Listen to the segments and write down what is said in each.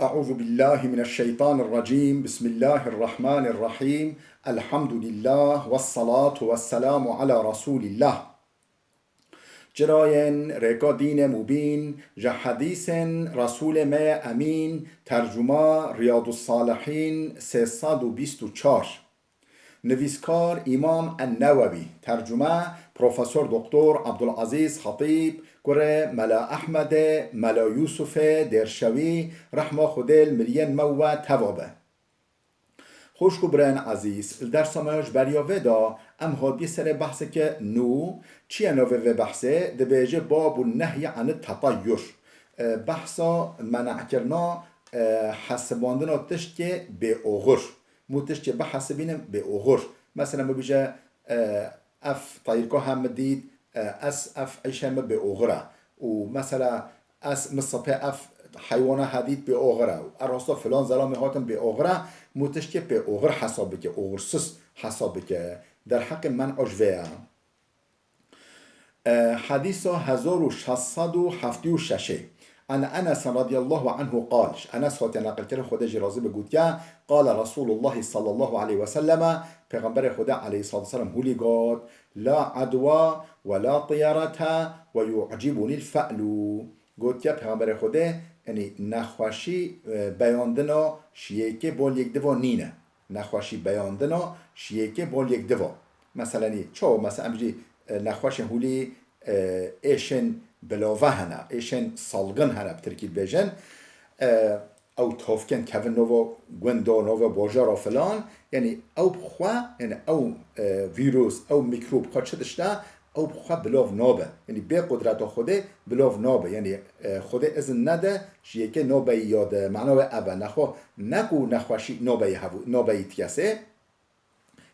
أعوذ بالله من الشيطان الرجيم. بسم الله الرحمن الرحيم. الحمد لله والصلاة والسلام على رسول الله. جراين ريكا دين مبين جا حديث رسول ما أمين. ترجمة رياض الصالحين 324. نویسکار امام النووی. ترجمه پروفسور دکتر عبدالعزیز خطیب. گره ملا احمد ملا یوسف درشوی رحمه خودل ملین مو توابه. خوشکو برن عزیز الدرس ماش بریا ودا ام هادی سر بحثه که نو چیه نوه بحثه دبیجه باب النهی عن التطیر. بحثا منع کرنا حسباندنا تشت که به اوغر موتش که به حسبینم به اوغر. مثلا ما بیجه اف طایرکا هم دید اس اف ایش هم به اوغره و مثلا اس مصطفى اف حیوانه حدید به اوغره و اراستا فلان زلامی هاتم به اوغره موتش که به اوغر حساب بکه اوغرسس حساب بکه در حق من اجوه. حديث 1676 عن أنس رضي الله عنه قال. أنس هات نقل كره خدا جرازي بقول قال رسول الله صلى الله عليه وسلم پیغمبر خدا عليه الصلاة والسلام هولي قال لا عدوى ولا طيارة ويعجبني الفأل. قلت پیغمبر خدا يعني نخوشي بياندنا شيكي بول يك دوا نينه. نخوشي بياندنا شيكي بول يك دوا مثلا چو مثلا امجي نخوش هولی ایشن بلاوه هنه ایشن سالگن هنه بترکید بیجن او توفکن کون نوو گوندو نوو باجارا فلان یعنی او بخوا یعنی او ویروس او میکروب خود شدشته او بخوا بلاو نابه یعنی به قدرت خوده بلاو نابه یعنی خوده ازن نده شیه که نابه یاده معنی اوه نخوا نگو نخوشی نابه تیسه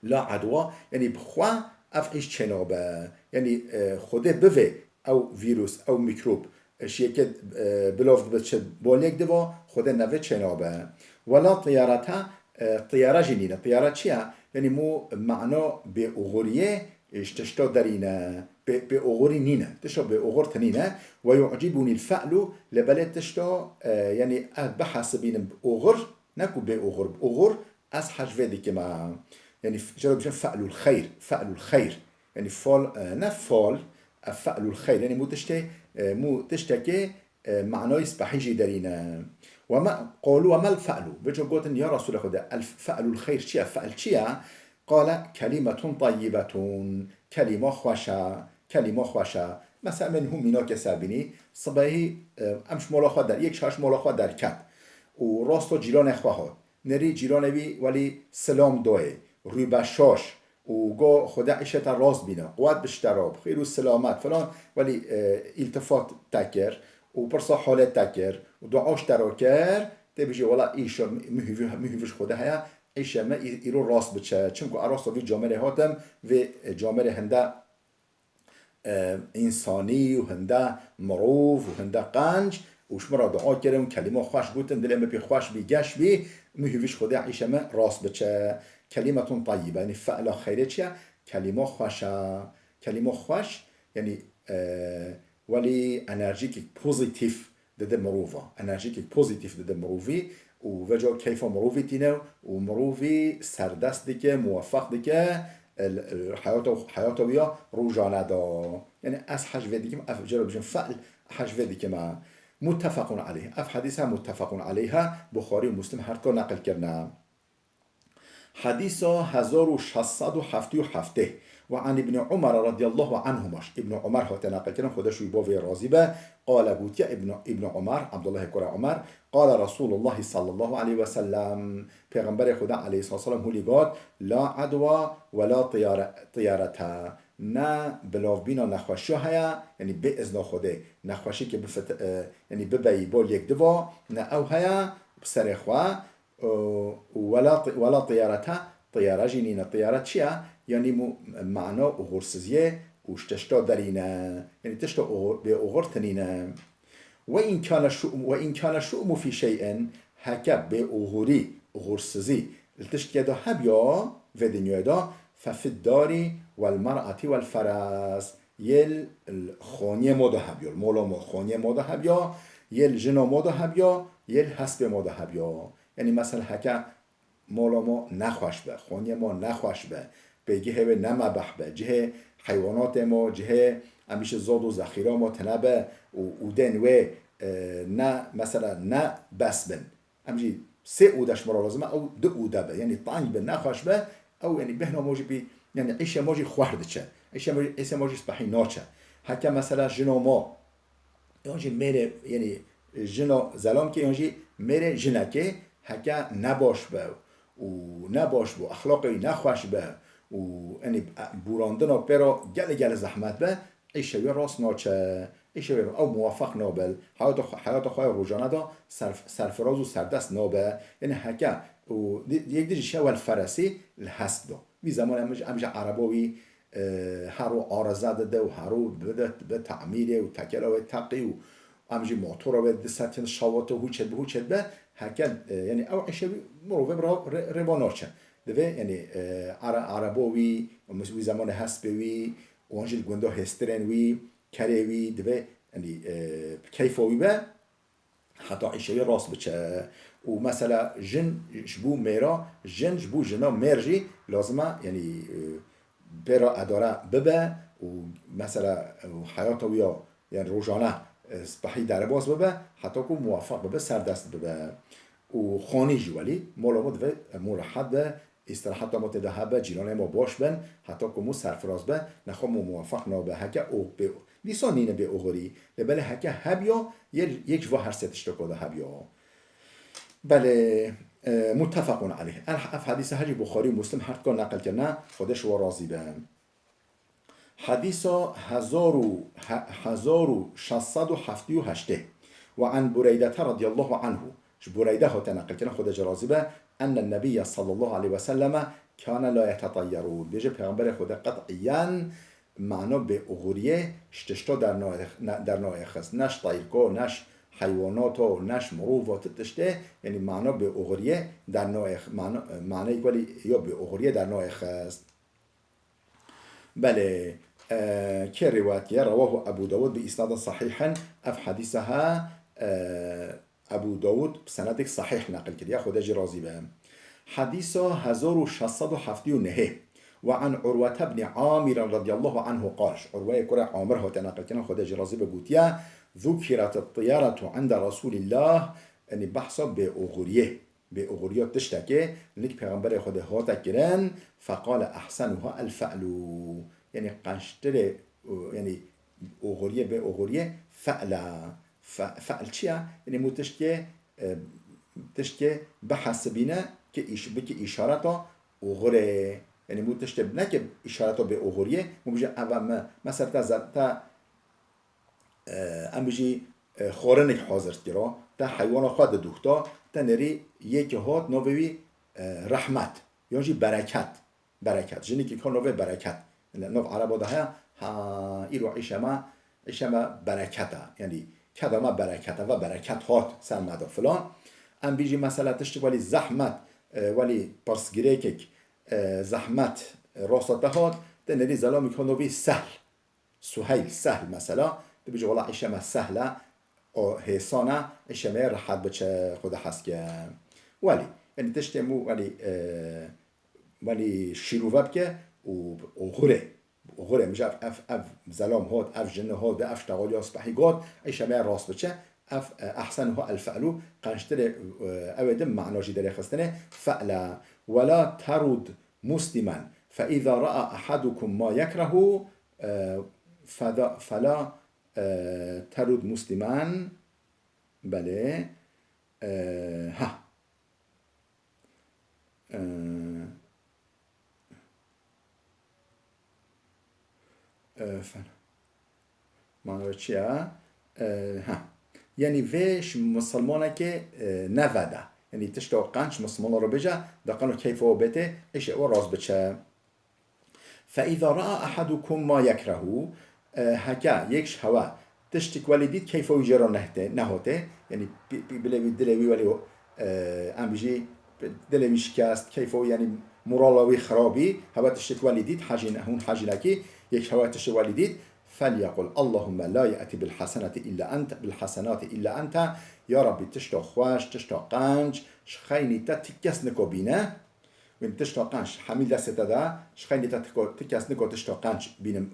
لا عدوا یعنی بخوا اف ایش چنابه یعنی خوده بوه او ویروس او میکروب شیه که بلاف بچه بانیک دوا خوده نوه چنابه. ولا طیارتا طیاره جنینه. طیاره چیه؟ یعنی مو معنا به اغوریه اشتشتا درینه به اغوری نینه تشتا به اغور تنینه و یعجبونی الفعلو لبلت تشتا یعنی بحسبین اغور نکو به اغور از حجوه دیگه ما يعني جرب بشن فعل الخير فعل الخير يعني فال نفال فعل الخير يعني مو تشتكي معناه يسبحيجي دارينا. وما قالوا وما الفعل بيجوا قلت يا رسول خدا الفعل الخير شيء فعل شيء قال كلمة طيبة كلمة خوشة مثلا من هم مينا كسابيني صباحي امش مولا خود در یک شاش مولا خود در کت و راستو جیران خواهد نری جیران بی ولی سلام دوه روی بشاش و گو خدا عشت راست بینه قوت بشتراب خیر و سلامت فلان ولی التفات تکر و پرسا حالت تکر و دعاش تراکر تبیجی والا ایشا مهیوش خدا هیا ایشا ما ایرو راست بچه چونکو اراست وی جامعه هاتم و جامعه هنده انسانی و هنده مروف و هنده قنج و شما دعا کردم کلمه خوش گوتن دلم بی خوش بی گش بی مهیوش خدا عیشه ما راست بچه كلمة طيبة يعني فعل خيرة چيا كلمة خوشة كلمة خوش يعني ولي انرژیک بوزيتيف ضد مروفة انرژیک بوزيتيف ضد مروفي ووجه كيف مروفي تينو ومروفي سردست ديكه موفق ديكه حياته ويا روجانه دا يعني اس حجوه ديكه افجر بجن فعل حجوه ديكه ما متفق عليه اف حديثها متفق عليها بخاري ومسلم هر تو نقل کرنا. حديث 1677 وعن ابن عمر رضي الله عنهماش ابن عمر هو تناقل كنا خدش يبوفي رازبه قال قلت يا ابن عمر عبد الله كرة عمر قال رسول الله صلى الله عليه وسلم پیغمبر خدا عليه الصلاة والسلام هو قال لا عدوى ولا طيارة نه بلاف بینا نخوشی هیا یعنی به ازنا خوده نخوشی که یعنی ببایی بول یک دوا نه او هیا بسر خواه ولا طيارة جنينة طيارة چيا يعني معنى أغرسزية وشتشتا درينة يعني تشتا بأغر تنينة. وإن كان الشؤم في شيء هكا بأغري أغرسزي التشت يدا هبيا في دنيا دا ففي الدار والمرأة والفرس يل الخانية مودا هبيا المولا خانية مودا هبيا يل جنا مودا هبيا یل حسب ما ده هبیا یعنی مثلا هکا مالا ما نخوش به خونی ما نخوش به گه به نمبح به جه حیوانات ما جه همیشه زاد و ذخیره ما تنبه و دن و نه مثلا نه بس بن همیشه سه اودش مرا لازمه او دو اوده به یعنی طعی به نخوش به او یعنی بهنا موجی بی یعنی عیش موجی خورد چه عیش موجی سپحی ناچه حتی مثلا جنا ما یعنی میره یعنی جنا زلام که یعنی میره جنا که حتی نباش به و نباش به اخلاقی نخوش به و یعنی براندن و پیرا گل زحمت به ایشه راست ناچه ایشه او موافق نابل حیات خواه روزانه دا سرفراز و سردست نابه یعنی حکا و یک دیجی شوال فرسی الحسب دا وی زمان همجا عرباوی هرو آرزه ده و هرو به تعمیره و تکله و تقی و همجا موتور به دستن شواته هوچت به حکا یعنی او ایشه مروفه رواناچه دوه یعنی عرباوی وی زمان حسبوی و آنجل گنده هسترن وی کریوی دوه یعنی کیفوی به حتی عیشه راست بچه و مثلا جن جبو میرا جن جبو جنا مرجی لازمه یعنی برا اداره ببه و مثلا حیاتویا یعنی روزانه بحی در باز ببه حتی که موافق ببه سردست ببه و خانی جوالی مولامود و مرحب به استراحت ما تدهبه جیرانه ما باش بن حتی که مو سرفراز به نخواه مو موافق نابه هکه او به لیسان نینه به اوغوری بله هکه هبیا یک جوا هر ست اشتکا ده هبیا بله متفقون علیه اف حدیث هجی بخاری و مسلم هر کار نقل کنه خودش و راضی به حدیث 1678 وعن بريدة رضي الله عنه بريدة هو تنقل كنا خود جرازبة أن النبي صلى الله عليه وسلم كان لا يتطيرون بيجي پیغمبر خود قطعيا معنا به اغوریه شتشتا در نوع خست نش طیرکو نش حیواناتو نش مروفات تشته یعنی معنا به اغوریه در نوع معنی ولی یا به اغوریه در نوع خست بله که روایتیه رواه ابو داود بإسناد صحيح اف حدیثها ابو داود بسندك صحيح نقل كده خود راضي به حديث 1679 وعن عروة بن عامر رضي الله عنه قال عروة كره عامر هو تنقل كده خود راضي بقوتيا ذكرت الطيارة عند رسول الله ان بحث بأغرية تشتكي لك پیغمبر خود هاتا كرن فقال احسنها الفعل يعني قنشتر يعني أغرية بأغرية فعل چیه؟ یعنی مو تشکه بحسبینه که بکی اشارتا اغره یعنی مو تشکه نه که اشارتا به اغریه مو بجه اول مثلا تا ام بجی خورنک حاضرت کرا تا حیوان خود دوختا تا نری یک هات نووی رحمت یعنی برکت جنی که کار نووی برکت نوو عربا ده ها ایرو عیشما برکته یعنی کدام برکت و برکت هات سرمدا فلان ام بیجی مثلا تشتی ولی زحمت ولی پرسگیره که زحمت راستت هات دنری زلا میکنه بی سهل سهل مثلا بیجی والا ایشما سهله او حسانه ایشما راحت بچه خود هست که ولی یعنی تشتی مو ولی شیروه بکه و غره میشه اف زلام هات اف جنه هات اف اشتغالی اصبحی گاد ایشه ما راست بچه اف احسن ها الفعلو قنشتر اودم معناجی در خستنه فعلا ولا ترد مسلما فاذا راى احدكم ما يكره فلا ترد مسلما بله ها معنی چیه؟ یعنی ویش مسلمانه که نوده یعنی تشتا قنچ مسلمان رو بجه دقنو کیف و بته ایش او راز بچه فاذا رأى احدكم ما يكره هکا یکش هوا تشتک ولی دید کیف و جرا نهاته یعنی بلوی دلوی ولی ام بجی دلوی شکست کیف و یعنی مورالاوی خرابی هوا تشتک ولی دید حاجی نکی یک هوا تشتک ولی دید فليقل اللهم لا يأتي بالحسنات إلا أنت يا ربي تشتا خوش تشتا قنج شخيني تتكس نكو بينا وين تشتا قنج حميل دست دا شخيني تتكس نكو تشتا قنج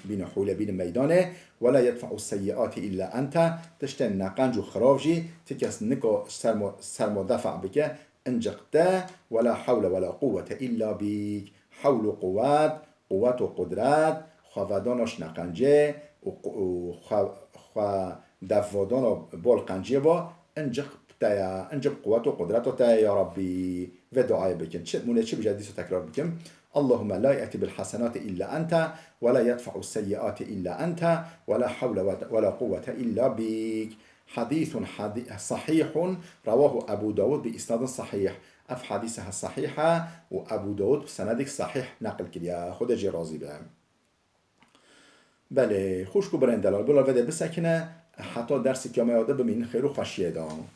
بين حولة بين ميدانه ولا يدفع السيئات إلا أنت تشتا نقنج وخراجي تكس نكو سرمو دفع بك انجقتا ولا حول ولا قوة إلا بك حول قوات وقدرات خوادانش نقنجه و دفودان بول قنجه با انجب قوت و قدرت تا یا ربی و دعای بکن چه بجدیس تکرار بکن اللهم لا يأتي بالحسنات إلا أنت ولا يدفع السيئات إلا أنت ولا حول ولا قوة إلا بك حديث صحيح رواه أبو داود بإسناد صحيح اف حديثها الصحيحة وأبو داود بسندك صحيح نقل كليا خود جرازي به بله خوش کو برندلال بلا وده بسکنه حتی درسی که ما یاده بمین خیرو خوشیه دام